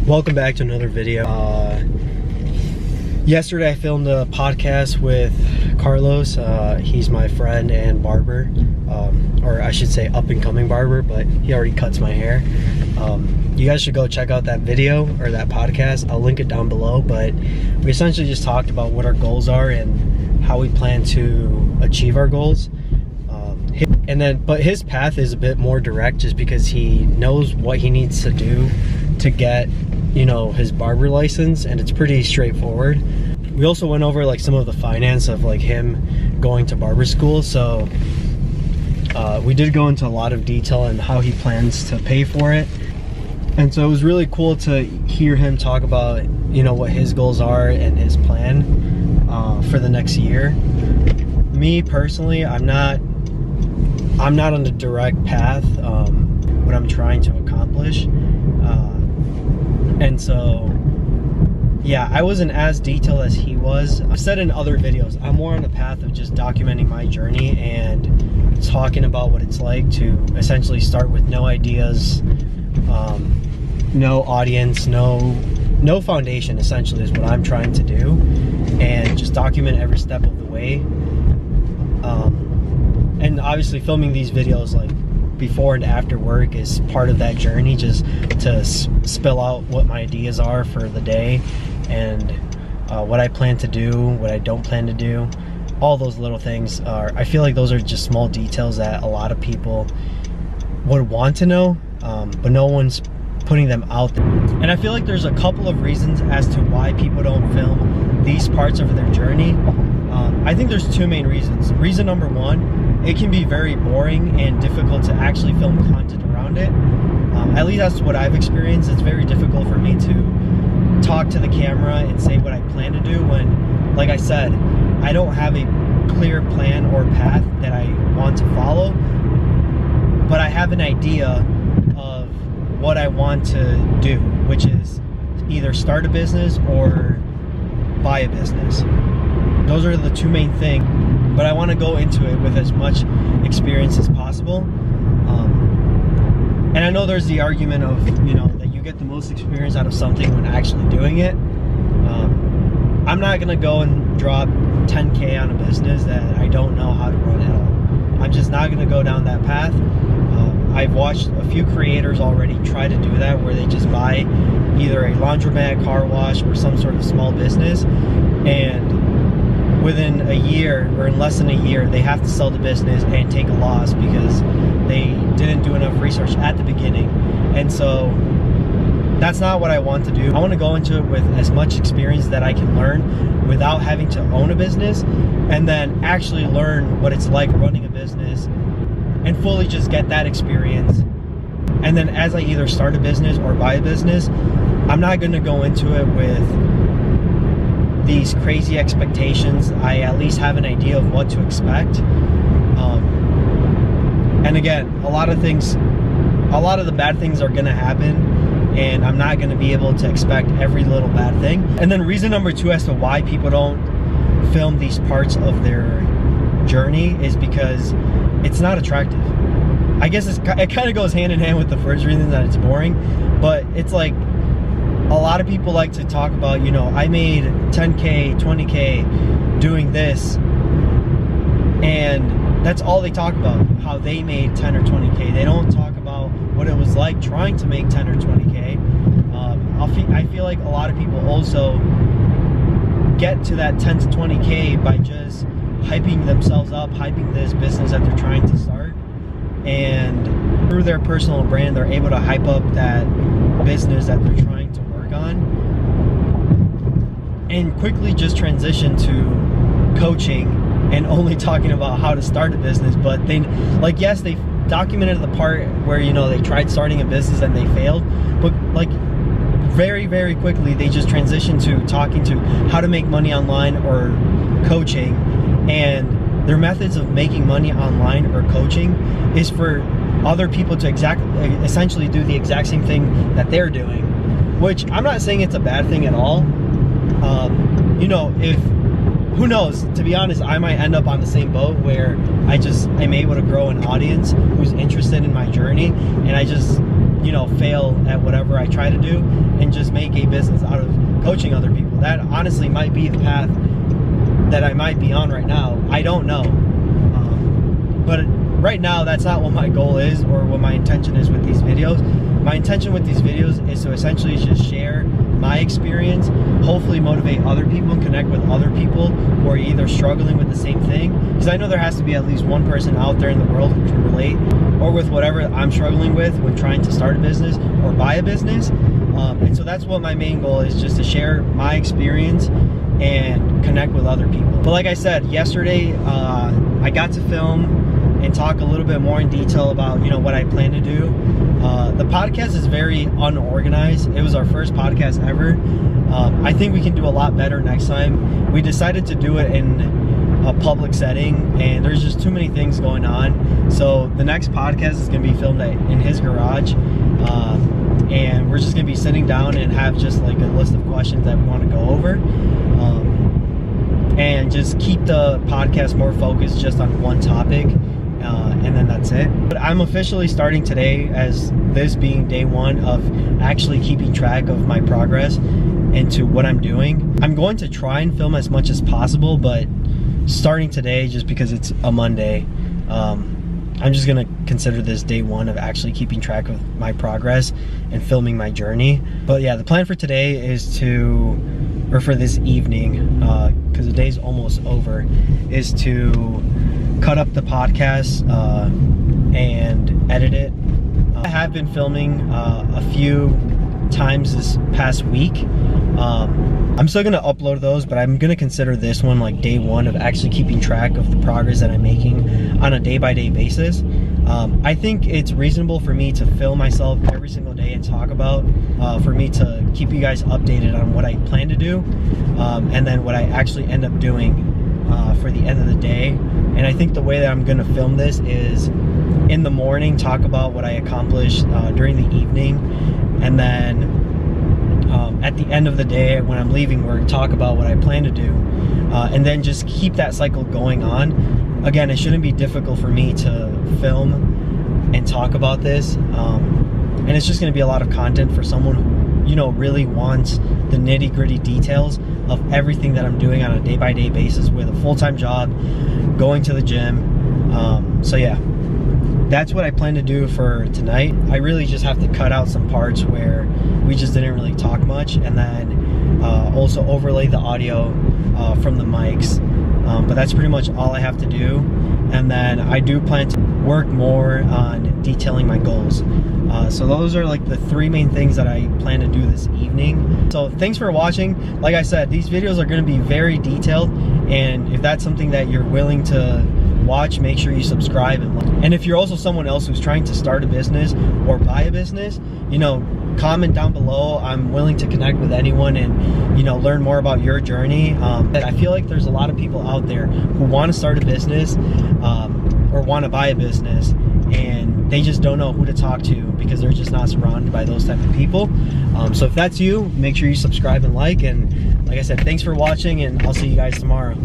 Welcome back to another video. Yesterday I filmed a podcast with Carlos. He's my friend and barber, or I should say up and coming barber, but he already cuts my hair. You guys should go check out that video or that podcast. I'll link it down below, but we essentially just talked about what our goals are and how we plan to achieve our goals. But his path is a bit more direct just because he knows what he needs to do to get, you know, his barber license, and it's pretty straightforward. We also went over like some of the finance of like him going to barber school, so we did go into a lot of detail on how he plans to pay for it. And so it was really cool to hear him talk about, you know, what his goals are and his plan for the next year. Me personally, I'm not on the direct path what I'm trying to accomplish, and so yeah, I wasn't as detailed as he was. I've said in other videos, I'm more on the path of just documenting my journey and talking about what it's like to essentially start with no ideas, no audience, no foundation, essentially is what I'm trying to do, and just document every step of the way. And obviously filming these videos like before and after work is part of that journey, just to spill out what my ideas are for the day and what I plan to do, what I don't plan to do. All those little things I feel like those are just small details that a lot of people would want to know, but no one's putting them out there. And I feel like there's a couple of reasons as to why people don't film these parts of their journey. I think there's two main reasons. Reason number one, it can be very boring and difficult to actually film content around it. At least that's what I've experienced. It's very difficult for me to talk to the camera and say what I plan to do when, like I said, I don't have a clear plan or path that I want to follow, but I have an idea of what I want to do, which is either start a business or buy a business. Those are the two main things, but I want to go into it with as much experience as possible. And I know there's the argument of, you know, that you get the most experience out of something when actually doing it. I'm not going to go and drop 10K on a business that I don't know how to run at all. I'm just not going to go down that path. I've watched a few creators already try to do that, where they just buy either a laundromat, car wash, or some sort of small business, and within a year or in less than a year they have to sell the business and take a loss because they didn't do enough research at the beginning. And so that's not what I want to do. I want to go into it with as much experience that I can learn without having to own a business, and then actually learn what it's like running a business and fully just get that experience. And then as I either start a business or buy a business, I'm not going to go into it with these crazy expectations. I at least have an idea of what to expect. And again, a lot of the bad things are gonna happen, and I'm not gonna be able to expect every little bad thing. And then reason number two as to why people don't film these parts of their journey is because it's not attractive. I guess it kind of goes hand in hand with the first reason, that it's boring, but it's like, a lot of people like to talk about, you know, I made 10K, 20K doing this, and that's all they talk about, how they made 10 or 20K. They don't talk about what it was like trying to make 10 or 20K. I feel like a lot of people also get to that 10 to 20K by just hyping themselves up, hyping this business that they're trying to start, and through their personal brand, they're able to hype up that business that they're trying to work on, and quickly just transition to coaching and only talking about how to start a business. But they, like, yes, they documented the part where, you know, they tried starting a business and they failed, but like very, very quickly they just transitioned to talking to how to make money online or coaching. And their methods of making money online or coaching is for other people to essentially do the exact same thing that they're doing, which I'm not saying it's a bad thing at all. You know, who knows, to be honest, I might end up on the same boat where I'm able to grow an audience who's interested in my journey, and I just you know, fail at whatever I try to do and just make a business out of coaching other people. That honestly might be the path that I might be on right now. I don't know. But right now, that's not what my goal is or what my intention is with these videos. My intention with these videos is to essentially just share my experience, hopefully motivate other people and connect with other people who are either struggling with the same thing, because I know there has to be at least one person out there in the world who can relate or with whatever I'm struggling with when trying to start a business or buy a business. And so that's what my main goal is, just to share my experience and connect with other people. But like I said, yesterday I got to film and talk a little bit more in detail about, you know, what I plan to do. The podcast is very unorganized. It was our first podcast ever. I think we can do a lot better next time. We decided to do it in a public setting, and there's just too many things going on. So the next podcast is going to be filmed in his garage, and we're just going to be sitting down and have just like a list of questions that we want to go over, and just keep the podcast more focused just on one topic. And then that's it. But I'm officially starting today, as this being day one of actually keeping track of my progress into what I'm doing. I'm going to try and film as much as possible, but starting today, just because it's a Monday, I'm just gonna consider this day one of actually keeping track of my progress and filming my journey. But yeah, the plan for today is or for this evening, because the day's almost over, is to cut up the podcast and edit it. I have been filming a few times this past week. I'm still gonna upload those, but I'm gonna consider this one like day one of actually keeping track of the progress that I'm making on a day-by-day basis. I think it's reasonable for me to film myself every single day and talk about, for me to keep you guys updated on what I plan to do, and then what I actually end up doing for the end of the day. And I think the way that I'm gonna film this is in the morning, talk about what I accomplished during the evening, and then at the end of the day, when I'm leaving work, talk about what I plan to do, and then just keep that cycle going on. Again, it shouldn't be difficult for me to film and talk about this, and it's just going to be a lot of content for someone who, you know, really wants the nitty-gritty details of everything that I'm doing on a day-by-day basis with a full-time job, going to the gym. So yeah, that's what I plan to do for tonight. I really just have to cut out some parts where we just didn't really talk much, and then also overlay the audio from the mics. But that's pretty much all I have to do. And then I do plan to work more on detailing my goals. So those are like the three main things that I plan to do this evening. So thanks for watching. Like I said, these videos are going to be very detailed, and if that's something that you're willing to watch, make sure you subscribe and like. And if you're also someone else who's trying to start a business or buy a business, you know, comment down below. I'm willing to connect with anyone and, you know, learn more about your journey. I feel like there's a lot of people out there who want to start a business or want to buy a business, and they just don't know who to talk to because they're just not surrounded by those type of people. So if that's you, make sure you subscribe and like. And like I said, thanks for watching, and I'll see you guys tomorrow.